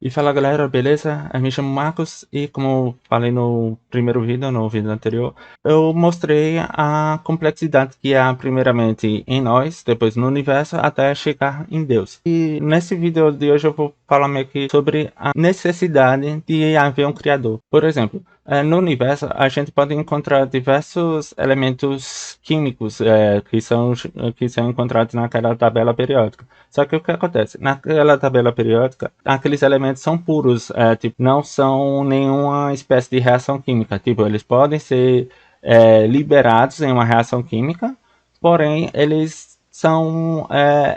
E fala galera, beleza? Eu me chamo Marcos e como eu falei no primeiro vídeo, no vídeo anterior, eu mostrei a complexidade que há primeiramente em nós, depois no universo, até chegar em Deus. E nesse vídeo de hoje eu vou falar meio que sobre a necessidade de haver um criador. Por exemplo, no universo a gente pode encontrar diversos elementos químicos que são encontrados naquela tabela periódica. Só que o que acontece? Naquela tabela periódica, aqueles elementos são puros, tipo, não são nenhuma espécie de reação química. Tipo, eles podem ser liberados em uma reação química, porém, eles são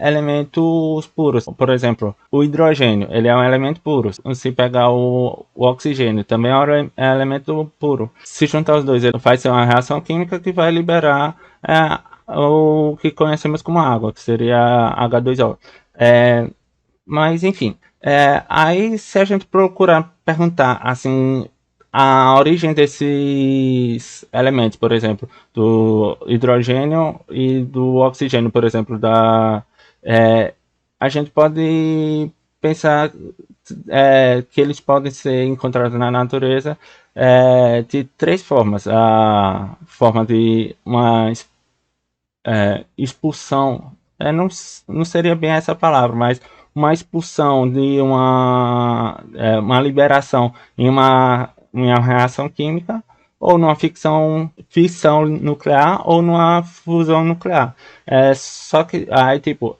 elementos puros. Por exemplo, o hidrogênio, ele é um elemento puro. Se pegar o oxigênio, também é um elemento puro. Se juntar os dois, ele vai ser uma reação química que vai liberar o que conhecemos como água, que seria H2O. É, mas enfim, aí se a gente procurar perguntar assim a origem desses elementos, por exemplo, do hidrogênio e do oxigênio, por exemplo, é, a gente pode pensar que eles podem ser encontrados na natureza de três formas. A forma de uma expulsão, não seria bem essa palavra, mas uma expulsão de uma liberação em uma reação química, ou numa fissão nuclear, ou numa fusão nuclear. Só que aí, tipo,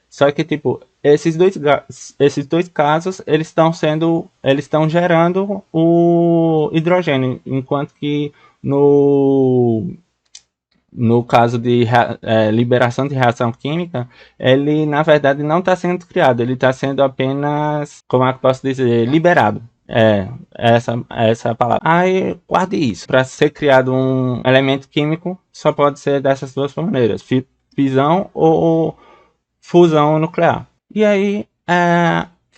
só que, tipo, esses dois casos, eles estão gerando o hidrogênio, enquanto que no caso de liberação de reação química, ele na verdade não está sendo criado, ele está sendo apenas, como é que posso dizer, liberado. Essa é a palavra. Aí guarde isso. Para ser criado um elemento químico, só pode ser dessas duas maneiras: fisão ou fusão nuclear. E aí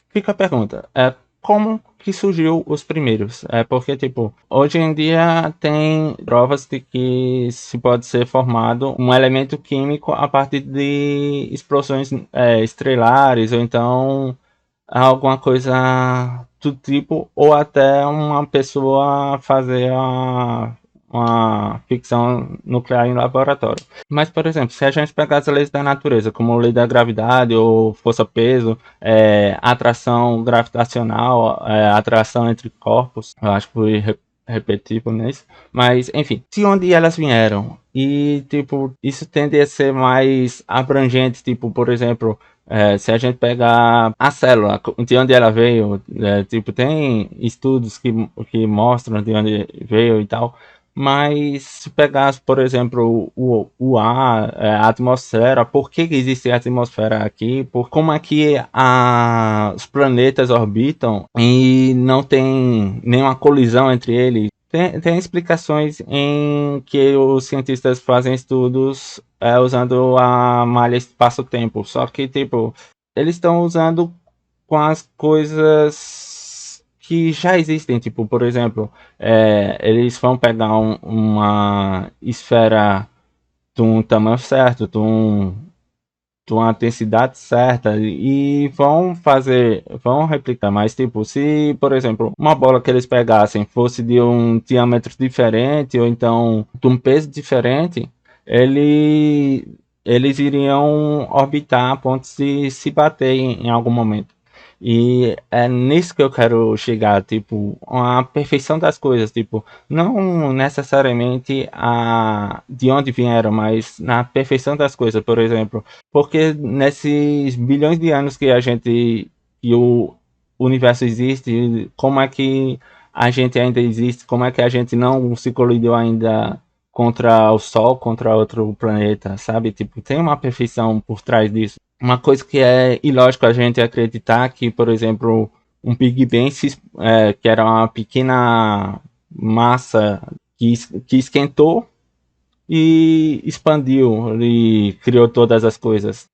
fica a pergunta: como que surgiu os primeiros? Porque, tipo, hoje em dia tem provas de que se pode ser formado um elemento químico a partir de explosões estrelares, ou então alguma coisa do tipo, ou até uma pessoa fazer uma ficção nuclear em laboratório. Mas, por exemplo, se a gente pegar as leis da natureza, como a lei da gravidade ou força-peso, atração gravitacional, atração entre corpos, eu acho que fui repetitivo nisso, mas enfim, de onde elas vieram? E, tipo, isso tende a ser mais abrangente, tipo, por exemplo, se a gente pegar a célula, de onde ela veio, tipo, tem estudos que mostram de onde veio e tal, mas se pegasse, por exemplo, o ar, a atmosfera, por que existe a atmosfera aqui, por como é que os planetas orbitam e não tem nenhuma colisão entre eles. Tem explicações em que os cientistas fazem estudos usando a malha espaço-tempo, só que, tipo, eles estão usando com as coisas que já existem, tipo, por exemplo, eles vão pegar uma esfera de um tamanho certo, de uma intensidade certa e vão replicar. Mas, tipo, se, por exemplo, uma bola que eles pegassem fosse de um diâmetro diferente ou então de um peso diferente, ele, eles iriam orbitar a ponto de se bater em algum momento. E é nisso que eu quero chegar, tipo, a perfeição das coisas, tipo, não necessariamente de onde vieram, mas na perfeição das coisas, por exemplo. Porque nesses bilhões de anos que o universo existe, como é que a gente ainda existe? Como é que a gente não se colidiu ainda contra o Sol, contra outro planeta, sabe? Tipo, tem uma perfeição por trás disso. Uma coisa que é ilógico a gente acreditar que, por exemplo, um Big Bang, que era uma pequena massa que esquentou e expandiu e criou todas as coisas.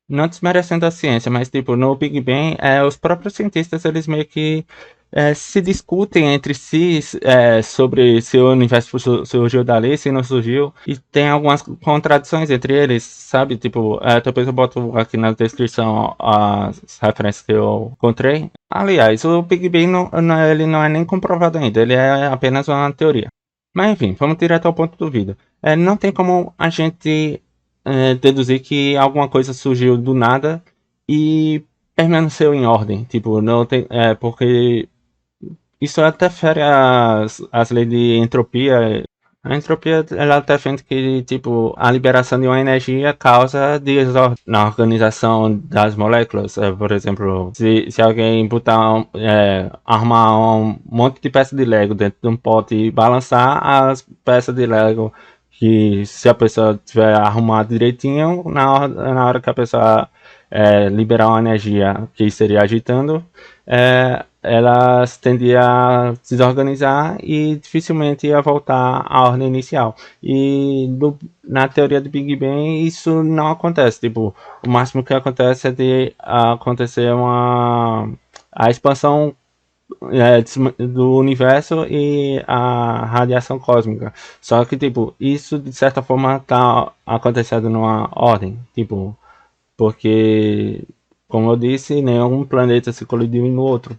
Não desmerecendo a ciência, mas tipo, no Big Bang, os próprios cientistas, eles meio que se discutem entre si sobre se o universo surgiu dali, se não surgiu, e tem algumas contradições entre eles, sabe? Tipo, depois eu boto aqui na descrição as referências que eu encontrei. Aliás, o Big Bang ele não é nem comprovado ainda, ele é apenas uma teoria. Mas enfim, vamos direto ao ponto do vídeo. Não tem como a gente deduzir que alguma coisa surgiu do nada e permaneceu em ordem. Tipo, não tem. Porque isso até fere as leis de entropia. A entropia, ela defende que, tipo, a liberação de uma energia causa desordem na organização das moléculas. Por exemplo, se alguém armar um monte de peças de Lego dentro de um pote e balançar as peças de Lego, que se a pessoa tiver arrumado direitinho, na hora que a pessoa liberar uma energia que seria agitando, elas tendiam a se desorganizar e dificilmente ia voltar à ordem inicial. E na teoria do Big Bang isso não acontece. Tipo, o máximo que acontece é de acontecer a expansão do universo e a radiação cósmica. Só que, tipo, isso de certa forma tá acontecendo numa ordem. Tipo, porque, como eu disse, nenhum planeta se colidiu no outro.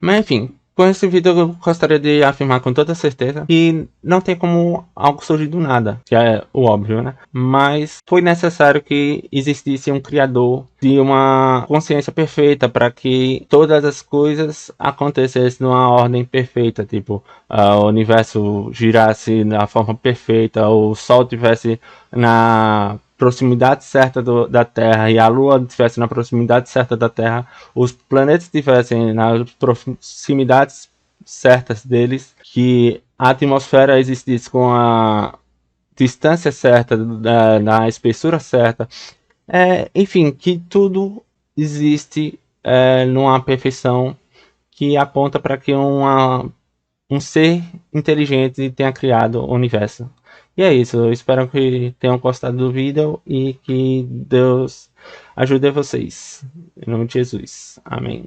Mas enfim, com esse vídeo eu gostaria de afirmar com toda certeza que não tem como algo surgir do nada, que é o óbvio, né? Mas foi necessário que existisse um criador de uma consciência perfeita para que todas as coisas acontecessem numa ordem perfeita, tipo, o universo girasse da forma perfeita, o Sol tivesse na proximidade certa da Terra e a Lua estivesse na proximidade certa da Terra, os planetas estivessem nas proximidades certas deles, que a atmosfera existisse com a distância certa, na espessura certa, enfim, que tudo existe numa perfeição que aponta para que um ser inteligente tenha criado o universo. E é isso, eu espero que tenham gostado do vídeo e que Deus ajude vocês. Em nome de Jesus. Amém.